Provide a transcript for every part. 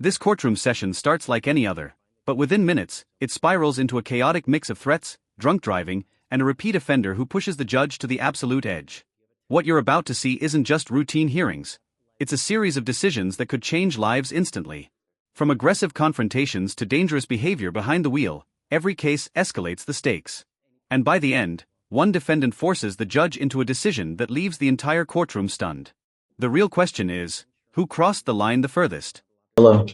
This courtroom session starts like any other, but within minutes, it spirals into a chaotic mix of threats, drunk driving, and a repeat offender who pushes the judge to the absolute edge. What you're about to see isn't just routine hearings. It's a series of decisions that could change lives instantly. From aggressive confrontations to dangerous behavior behind the wheel, every case escalates the stakes. And by the end, one defendant forces the judge into a decision that leaves the entire courtroom stunned. The real question is, who crossed the line the furthest? Hello.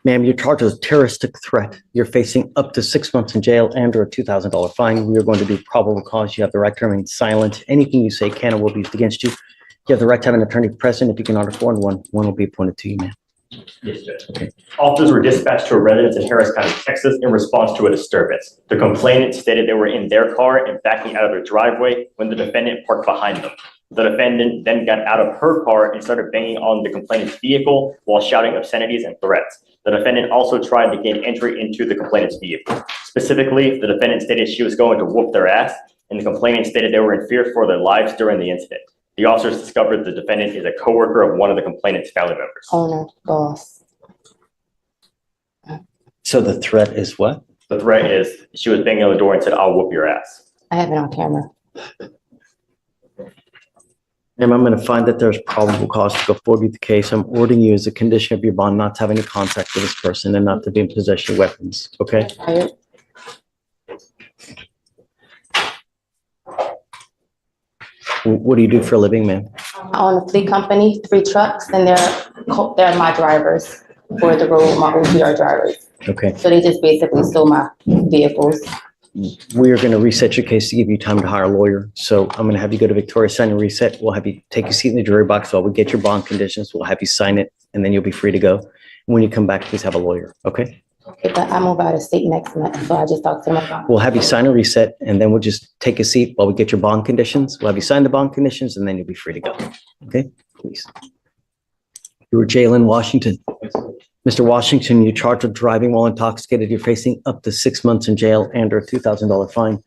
Ma'am, you're charged with terroristic threat. You're facing up to 6 months in jail and or a $2,000 fine. We are going to do probable cause. You have the right to remain silent. Anything you say can or will be used against you. You have the right to have an attorney present. If you cannot afford one will be appointed to you, ma'am. Yes, Judge. Okay. Officers were dispatched to a residence in Harris County, Texas in response to a disturbance. The complainant stated they were in their car and backing out of their driveway when the defendant parked behind them. The defendant then got out of her car and started banging on the complainant's vehicle while shouting obscenities and threats. The defendant also tried to gain entry into the complainant's vehicle. Specifically, the defendant stated she was going to whoop their ass, and the complainant stated they were in fear for their lives during the incident. The officers discovered the defendant is a coworker of one of the complainant's family members. Owner, boss. So the threat is what? The threat is she was banging on the door and said, "I'll whoop your ass." I have it on camera. Ma'am, I'm going to find that there's probable cause to go forward with the case. I'm ordering you as a condition of your bond not to have any contact with this person and not to be in possession of weapons, okay? Tired. What do you do for a living, ma'am? I own a fleet company, 3 trucks, and they're my drivers for the road, my OPR drivers. Okay. So they just basically stole my vehicles. We are going to reset your case to give you time to hire a lawyer. So I'm going to have you go to Victoria, sign and reset. We'll have you take a seat in the jury box while we get your bond conditions. We'll have you sign it, and then you'll be free to go. When you come back, please have a lawyer, okay? Okay, but I move out of state next month, so I just talked to them about. We'll have you sign and reset, and then we'll just take a seat while we get your bond conditions. We'll have you sign the bond conditions, and then you'll be free to go, okay? Please. You were Jalen Washington. Mr. Washington, you're charged with driving while intoxicated. You're facing up to 6 months in jail and or a $2,000 fine.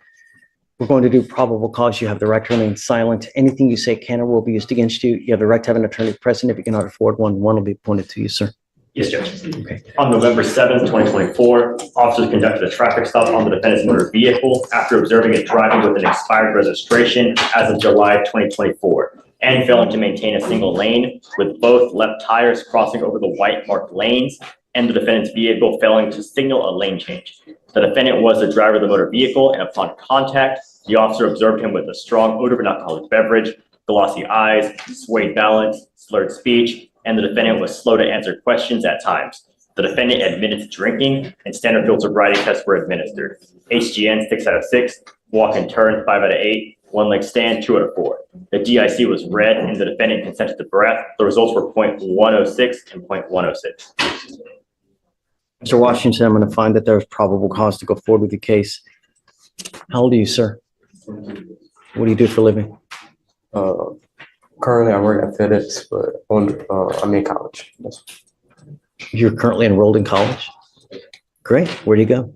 We're going to do probable cause. You have the right to remain silent. Anything you say can or will be used against you. You have the right to have an attorney present. If you cannot afford one will be appointed to you, sir. Yes, Judge. Okay. On November 7th, 2024, officers conducted a traffic stop on the defendant's motor vehicle after observing it driving with an expired registration as of July 2024 and failing to maintain a single lane, with both left tires crossing over the white marked lanes and the defendant's vehicle failing to signal a lane change. The defendant was the driver of the motor vehicle, and upon contact, the officer observed him with a strong odor of an alcoholic beverage, glossy eyes, swayed balance, slurred speech, and the defendant was slow to answer questions at times. The defendant admitted to drinking, and standard field sobriety tests were administered. HGN 6 out of 6, walk and turn 5 out of 8, one leg stand 2 out of 4. The DIC was read, and the defendant consented to breath. The results were .106 and .106. Mr. Washington, I'm going to find that there's probable cause to go forward with the case. How old are you, sir? What do you do for a living? Currently, I work at FedEx, but I'm in college. You're currently enrolled in college? Great. Where do you go?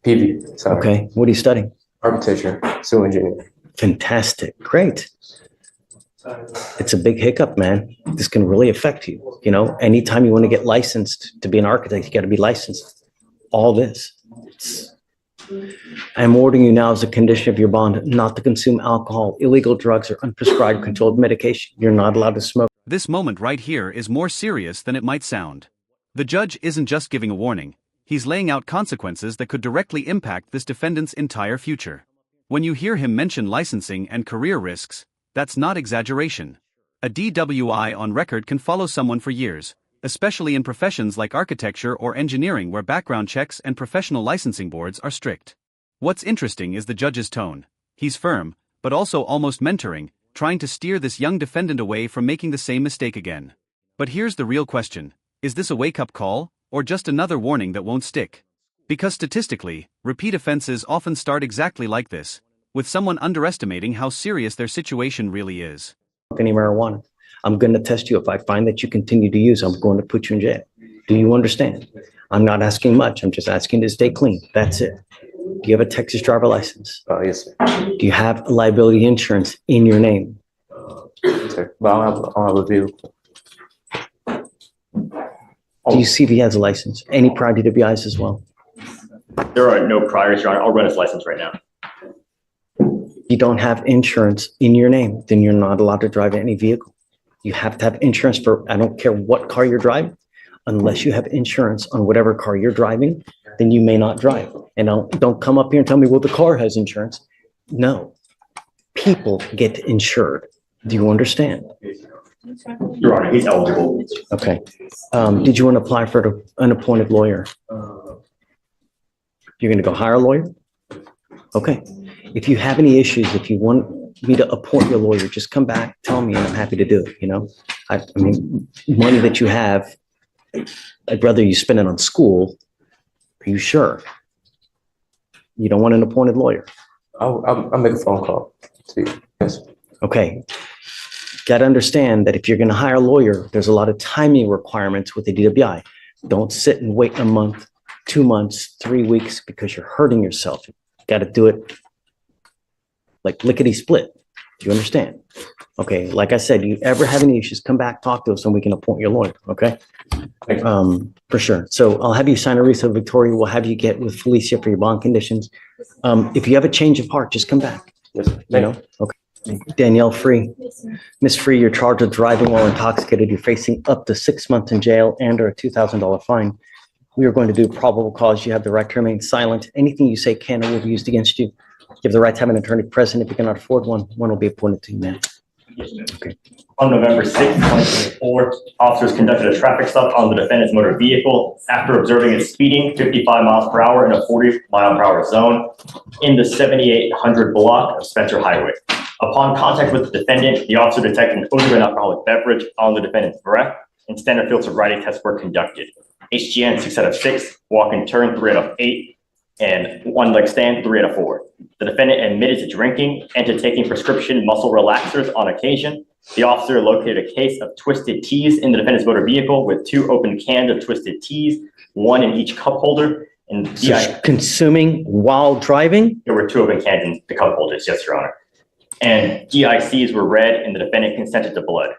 PV. Sorry. Okay. What are you studying? Architecture, civil engineering. Fantastic. Great. It's a big hiccup, man. This can really affect you. You know, anytime you want to get licensed to be an architect, you got to be licensed. All this. I'm ordering you now as a condition of your bond not to consume alcohol, illegal drugs, or unprescribed controlled medication. You're not allowed to smoke. This moment right here is more serious than it might sound. The judge isn't just giving a warning. He's laying out consequences that could directly impact this defendant's entire future. When you hear him mention licensing and career risks, that's not exaggeration. A DWI on record can follow someone for years, especially in professions like architecture or engineering where background checks and professional licensing boards are strict. What's interesting is the judge's tone. He's firm, but also almost mentoring, trying to steer this young defendant away from making the same mistake again. But here's the real question. Is this a wake-up call, or just another warning that won't stick? Because statistically, repeat offenses often start exactly like this, with someone underestimating how serious their situation really is. Any marijuana. I'm going to test you. If I find that you continue to use, I'm going to put you in jail. Do you understand? I'm not asking much. I'm just asking to stay clean. That's it. Do you have a Texas driver license? Yes, sir. Do you have liability insurance in your name? Yes, sir. But I don't have a vehicle. Do you see if he has a license? Any prior DWIs as well? There are no priors, Your Honor. I'll run his license right now. You don't have insurance in your name, then you're not allowed to drive any vehicle. You have to have insurance for, I don't care what car you're driving, unless you have insurance on whatever car you're driving, then you may not drive. And don't come up here and tell me, well, the car has insurance. No, people get insured. Do you understand? Your Honor, he's eligible. Okay. Did you want to apply for an appointed lawyer? You're going to go hire a lawyer? Okay. If you have any issues, if you want me to appoint your lawyer, just come back, tell me, and I'm happy to do it, you know? I mean, money that you have, I'd rather you spend it on school. Are you sure? You don't want an appointed lawyer? I'll make a phone call to you. Yes. Okay. Got to understand that if you're going to hire a lawyer, there's a lot of timing requirements with the DWI. Don't sit and wait a month, 2 months, 3 weeks because you're hurting yourself. You got to do it like lickety split. Do you understand? Okay. Like I said, you ever have any issues, come back, talk to us, and we can appoint your lawyer. Okay. For sure. So I'll have you sign a release of Victoria. We'll have you get with Felicia for your bond conditions. If you have a change of heart, just come back. Yes, sir. You know? Okay. Danielle Free. Miss Free, you're charged with driving while intoxicated. You're facing up to 6 months in jail and or a $2,000 fine. We are going to do probable cause. You have the right to remain silent. Anything you say can or will be used against you. You have the right to have an attorney present. If you cannot afford one, one will be appointed to you, ma'am. Okay. On November 6, 2024, officers conducted a traffic stop on the defendant's motor vehicle after observing it speeding 55 miles per hour in a 40-mile-per-hour zone in the 7800 block of Spencer Highway. Upon contact with the defendant, the officer detected an odor of an alcoholic beverage on the defendant's breath, and standard field sobriety tests were conducted. HGN 6 out of 6, walk and turn 3 out of 8, and one leg stand 3 out of 4. The defendant admitted to drinking and to taking prescription muscle relaxers on occasion. The officer located a case of twisted teas in the defendant's motor vehicle with 2 open cans of twisted teas, 1 in each cup holder. And So consuming while driving? there were 2 open cans in the cup holders, yes, Your Honor. And DICs were read and the defendant consented to blood.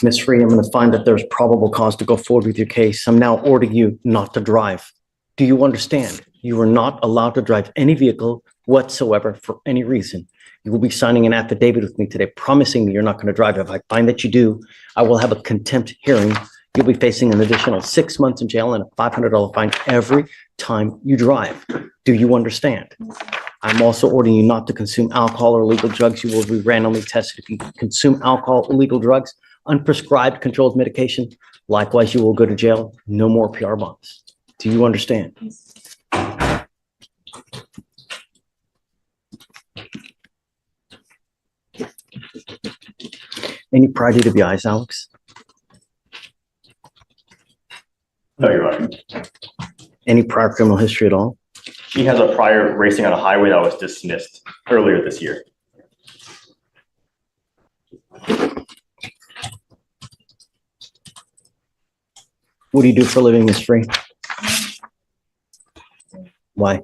Ms. Free, I'm going to find that there's probable cause to go forward with your case. I'm now ordering you not to drive. Do you understand? You are not allowed to drive any vehicle whatsoever for any reason. You will be signing an affidavit with me today, promising me you're not going to drive. If I find that you do, I will have a contempt hearing. You'll be facing an additional 6 months in jail and a $500 fine every time you drive. Do you understand? I'm also ordering you not to consume alcohol or illegal drugs. You will be randomly tested if you consume alcohol, illegal drugs, unprescribed controlled medication. Likewise, you will go to jail. No more PR bonds. Do you understand? Any prior DWIs, Alex? No, Your Honor. Any prior criminal history at all? She has a prior racing on a highway that was dismissed earlier this year. What do you do for a living, Ms. Free? Why?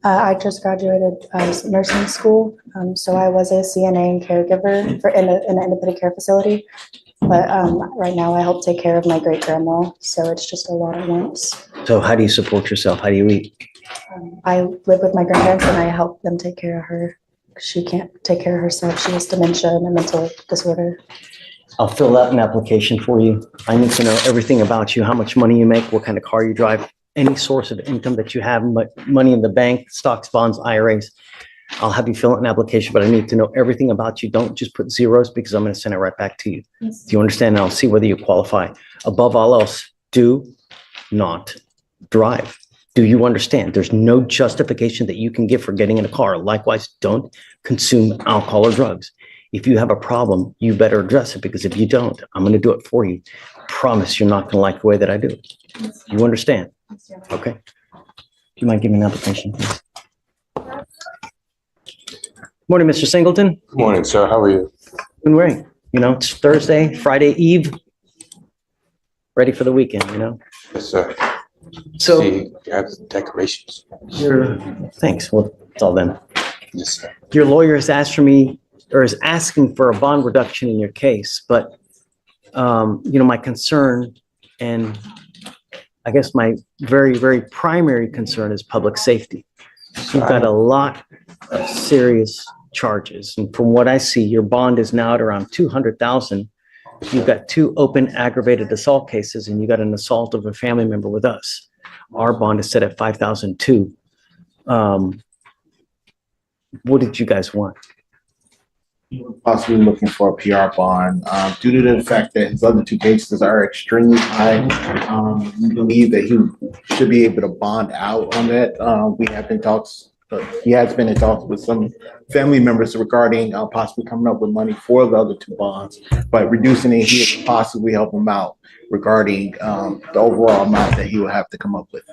I just graduated nursing school, so I was a CNA and caregiver in an independent care facility. But right now I help take care of my great grandma, so it's just a lot at once. So how do you support yourself? How do you eat? I live with my grandparents and I help them take care of her. She can't take care of herself. She has dementia and a mental disorder. I'll fill out an application for you. I need to know everything about you, how much money you make, what kind of car you drive, any source of income that you have, money in the bank, stocks, bonds, IRAs. I'll have you fill out an application, but I need to know everything about you. Don't just put zeros because I'm going to send it right back to you. Yes. Do you understand? And I'll see whether you qualify. Above all else, do not drive. Do you understand? There's no justification that you can give for getting in a car. Likewise, don't consume alcohol or drugs. If you have a problem, you better address it, because if you don't, I'm going to do it for you. Promise you're not going to like the way that I do it. You understand? Okay. Do you mind giving me an application, please? Morning, Mr. Singleton. Good morning, sir. How are you? Been wearing, it's Thursday, Friday Eve. Ready for the weekend, Yes, sir. So See, you have the decorations. thanks. Well, it's all them. Yes, sir. Your lawyer has asked for me, or is asking for a bond reduction in your case, but my concern, and I guess my very, very primary concern is public safety. You've got a lot of serious charges. And from what I see, your bond is now at around 200,000. You've got 2 open aggravated assault cases, and you got an assault of a family member with us. Our bond is set at 5,002. What did you guys want? Possibly looking for a PR bond, due to the fact that his other 2 cases are extremely high. We believe that he should be able to bond out on that. He has been in talks with some family members regarding possibly coming up with money for the other 2 bonds, but reducing it, he would possibly help him out regarding the overall amount that he will have to come up with.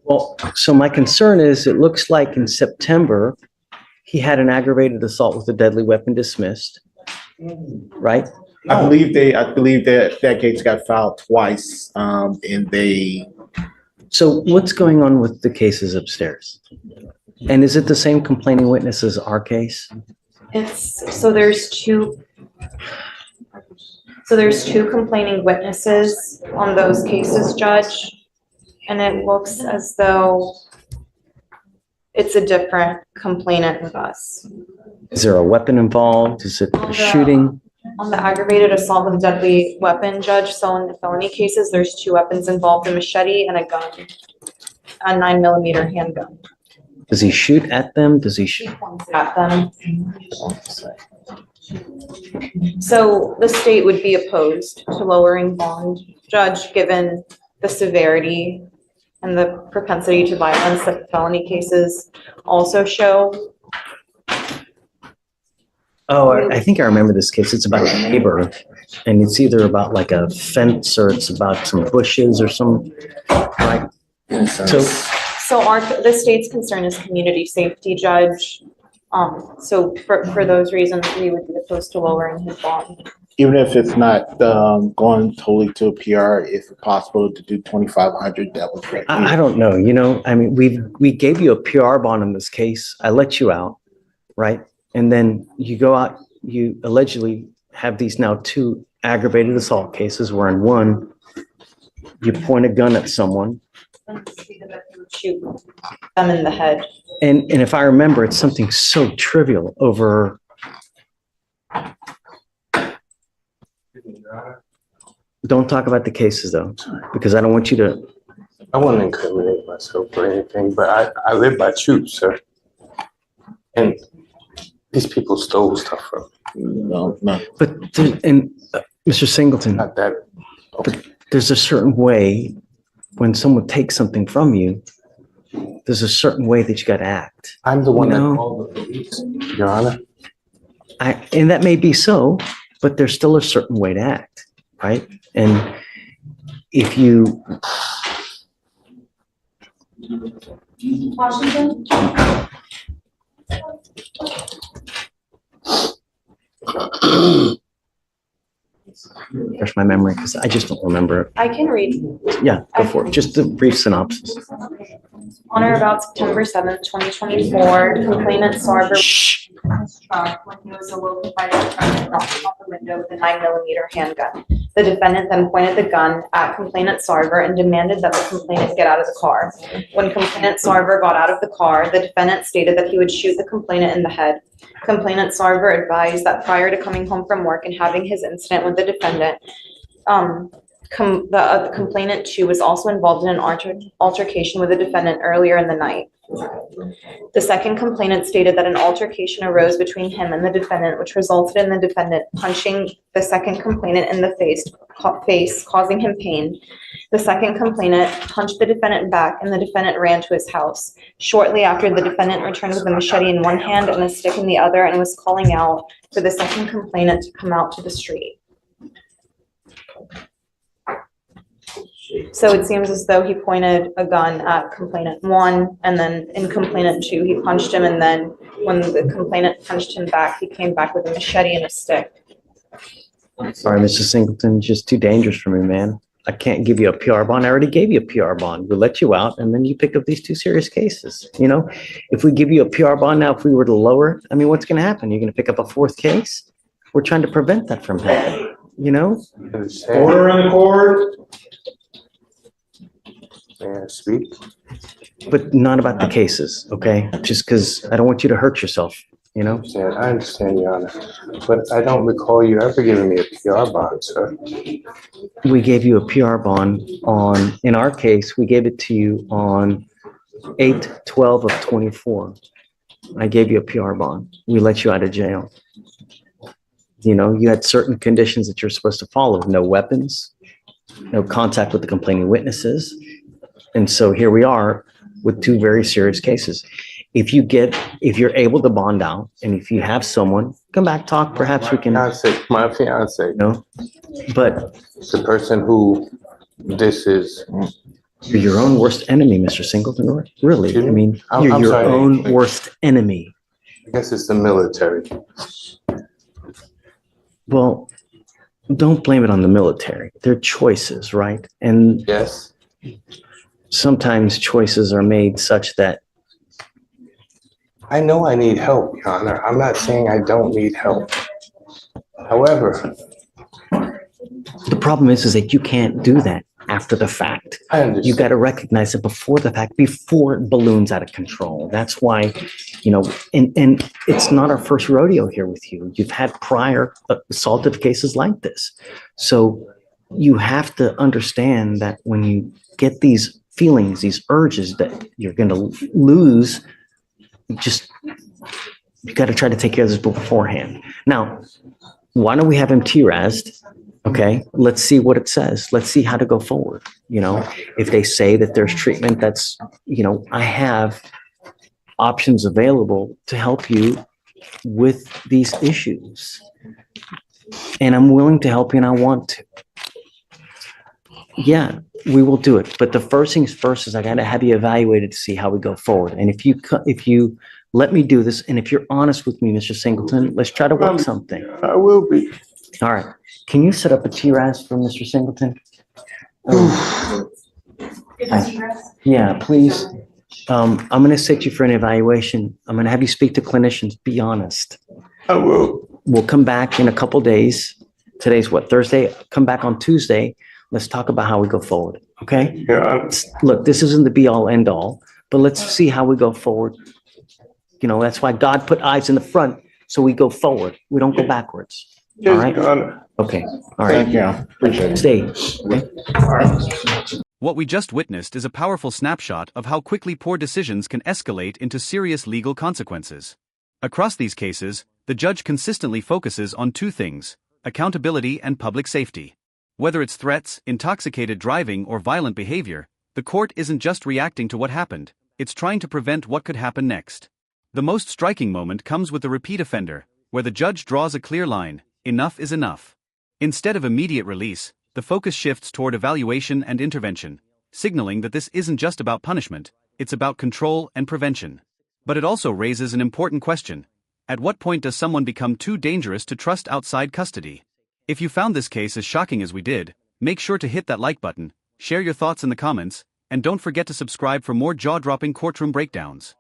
Well, so my concern is it looks like in September, he had an aggravated assault with a deadly weapon dismissed, right? I believe that case got filed twice, and they. So what's going on with the cases upstairs? And is it the same complaining witness as our case? There's two complaining witnesses on those cases, Judge. And it looks as though it's a different complainant with us. Is there a weapon involved? Is it a shooting? On the aggravated assault with a deadly weapon, Judge, so in the felony cases, there's 2 weapons involved, a machete and a gun, a 9mm handgun. Does he shoot at them? Does he shoot? At them. So the state would be opposed to lowering bond, Judge, given the severity and the propensity to violence that felony cases also show. Oh, I think I remember this case. It's about a neighbor, and it's either about like a fence or it's about some bushes or some, right? So the state's concern is community safety, Judge. So for those reasons, we would be opposed to lowering his bond. Even if it's not going totally to a PR, if it's possible to do 2,500, that would be great. I don't know, I mean, we gave you a PR bond in this case. I let you out, right? And then you go out, you allegedly have these now 2 aggravated assault cases where in one, you point a gun at someone. Shoot them in the head. And if I remember, it's something so trivial over. Don't talk about the cases though, because I don't want you to. I wouldn't incriminate myself or anything, but I live by truth, sir. And these people stole stuff from me. No. But Mr. Singleton, Not that. but there's a certain way when someone takes something from you, there's a certain way that you got to act. I'm the one that No. called the police, Your Honor. And that may be so, but there's still a certain way to act, right? And if you. Washington? Refresh my memory because I just don't remember it. I can read. Yeah, go for it. Just a brief synopsis. On or about September 7th, 2024, complainant Sarver was in his truck when he was awoken by the defendant knocking on the window with a 9mm handgun. The defendant then pointed the gun at complainant Sarver and demanded that the complainant get out of the car. When complainant Sarver got out of the car, the defendant stated that he would shoot the complainant in the head. Complainant Sarver advised that prior to coming home from work and having his incident with the defendant, the complainant too was also involved in an altercation with the defendant earlier in the night. The second complainant stated that an altercation arose between him and the defendant, which resulted in the defendant punching the second complainant in the face, causing him pain. The second complainant punched the defendant back, and the defendant ran to his house. Shortly after, the defendant returned with a machete in one hand and a stick in the other and was calling out for the second complainant to come out to the street. So it seems as though he pointed a gun at complainant 1, and then in complainant 2, he punched him, and then when the complainant punched him back, he came back with a machete and a stick. Sorry, Mr. Singleton, it's just too dangerous for me, man. I can't give you a PR bond. I already gave you a PR bond. We'll let you out, and then you pick up these 2 serious cases. You know, if we give you a PR bond now, if we were to lower it, I mean, what's going to happen? You're going to pick up a 4th case? We're trying to prevent that from happening. you know? Understand? Order in the court. May I speak? But not about the cases, okay? Just because I don't want you to hurt yourself, you know? I understand, Your Honor, but I don't recall you ever giving me a PR bond, sir. We gave you a PR bond on, in our case, we gave it to you on 8/12 of 24. I gave you a PR bond. We let you out of jail. You know, you had certain conditions that you're supposed to follow. No weapons, no contact with the complaining witnesses. And so here we are with two very serious cases. If you're able to bond out, and if you have someone, come back, talk, perhaps we can, My fiance, you know, but the person who this is. you're your own worst enemy, Mr. Singleton. Really, I mean, I'm you're your sorry. own worst enemy. I guess it's the military. Well, don't blame it on the military. They're choices, right? And Yes. sometimes choices are made such that, I know I need help, Your Honor. I'm not saying I don't need help. However, the problem is that you can't do that after the fact. I You understand. got to recognize it before the fact, before it balloons out of control. That's why, you know, and it's not our first rodeo here with you. You've had prior assaultive cases like this. So you have to understand that when you get these feelings, these urges that you're going to lose, you got to try to take care of this beforehand. Now, why don't we have him TRAS'd? Okay, let's see what it says. Let's see how to go forward. You know, if they say that there's treatment that's, you know, I have options available to help you with these issues. And I'm willing to help you and I want to. Yeah, we will do it. But the first things first is I got to have you evaluated to see how we go forward. And if you let me do this, and if you're honest with me, Mr. Singleton, let's try to work something. I will be. All right. Can you set up a TRAS for Mr. Singleton? Yeah, please. I'm going to set you for an evaluation. I'm going to have you speak to clinicians. Be honest. I will. We'll come back in a couple days. Today's what, Thursday? Come back on Tuesday. Let's talk about how we go forward. Okay? Yeah. Look, this isn't the be all end all, but let's see how we go forward. You know, that's why God put eyes in the front, so we go forward. We don't go backwards. All right? Your Honor. Okay. All right. Thank you. Appreciate it. Stay. Okay? What we just witnessed is a powerful snapshot of how quickly poor decisions can escalate into serious legal consequences. Across these cases, the judge consistently focuses on two things: accountability and public safety. Whether it's threats, intoxicated driving, or violent behavior, the court isn't just reacting to what happened, it's trying to prevent what could happen next. The most striking moment comes with the repeat offender, where the judge draws a clear line: enough is enough. Instead of immediate release, the focus shifts toward evaluation and intervention, signaling that this isn't just about punishment, it's about control and prevention. But it also raises an important question: at what point does someone become too dangerous to trust outside custody? If you found this case as shocking as we did, make sure to hit that like button, share your thoughts in the comments, and don't forget to subscribe for more jaw-dropping courtroom breakdowns.